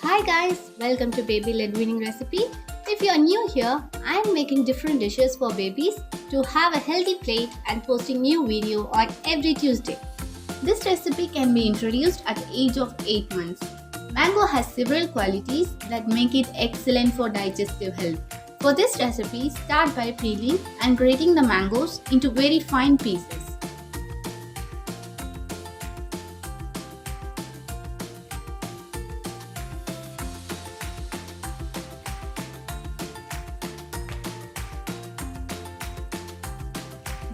Hi guys, welcome to Baby Led Weaning recipe. If you are new here, I am making different dishes for babies to have a healthy plate and posting new video on every Tuesday. This recipe can be introduced at the age of 8 months. Mango has several qualities that make it excellent for digestive health. For this recipe, start by peeling and grating the mangoes into very fine pieces.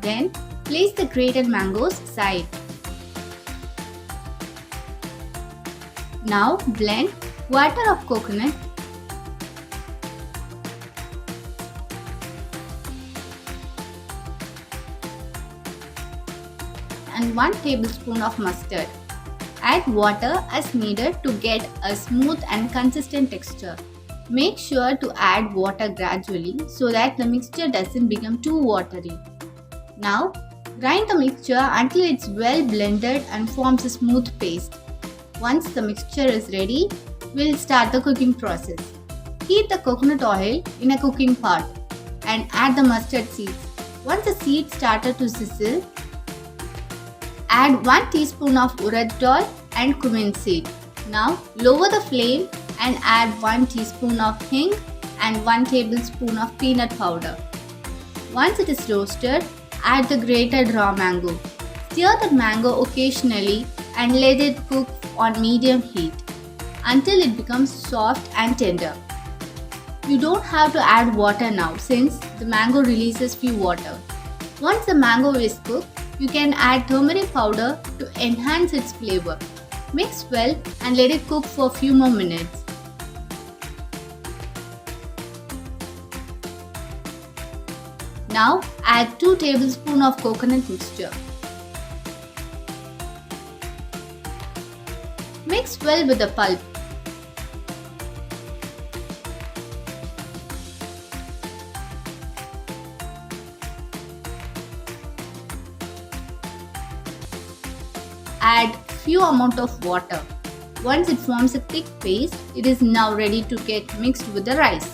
Then, place the grated mangoes aside. Now, blend quarter of coconut, and 1 tablespoon of mustard. Add water as needed to get a smooth and consistent texture. Make sure to add water gradually so that the mixture doesn't become too watery. Now, grind the mixture until it's well blended and forms a smooth paste. Once the mixture is ready, we'll start the cooking process. Heat the coconut oil in a cooking pot and add the mustard seeds. Once the seeds started to sizzle, add 1 teaspoon of urad dal and cumin seed. Now, lower the flame and add 1 teaspoon of hing and 1 tablespoon of peanut powder. Once it is roasted, add the grated raw mango. Stir the mango occasionally and let it cook on medium heat until it becomes soft and tender. You don't have to add water now since the mango releases few water. Once the mango is cooked, you can add turmeric powder to enhance its flavor. Mix well and let it cook for a few more minutes. Now add 2 tablespoons of coconut mixture. Mix well with the pulp. Add few amount of water. Once it forms a thick paste, it is now ready to get mixed with the rice.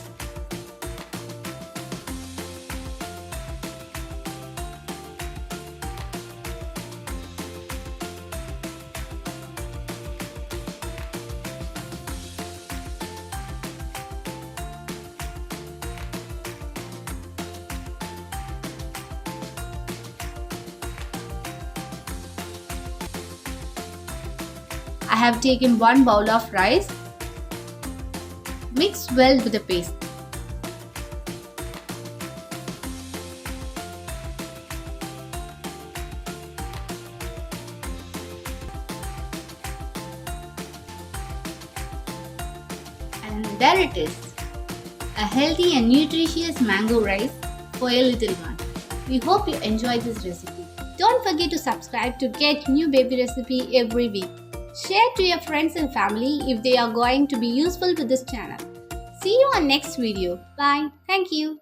I have taken 1 bowl of rice. Mix well with the paste. And there it is, a healthy and nutritious mango rice for a little one. We hope you enjoyed this recipe. Don't forget to subscribe to get new baby recipe every week. Share to your friends and family if they are going to be useful to this channel. See you on next video. Bye. Thank you.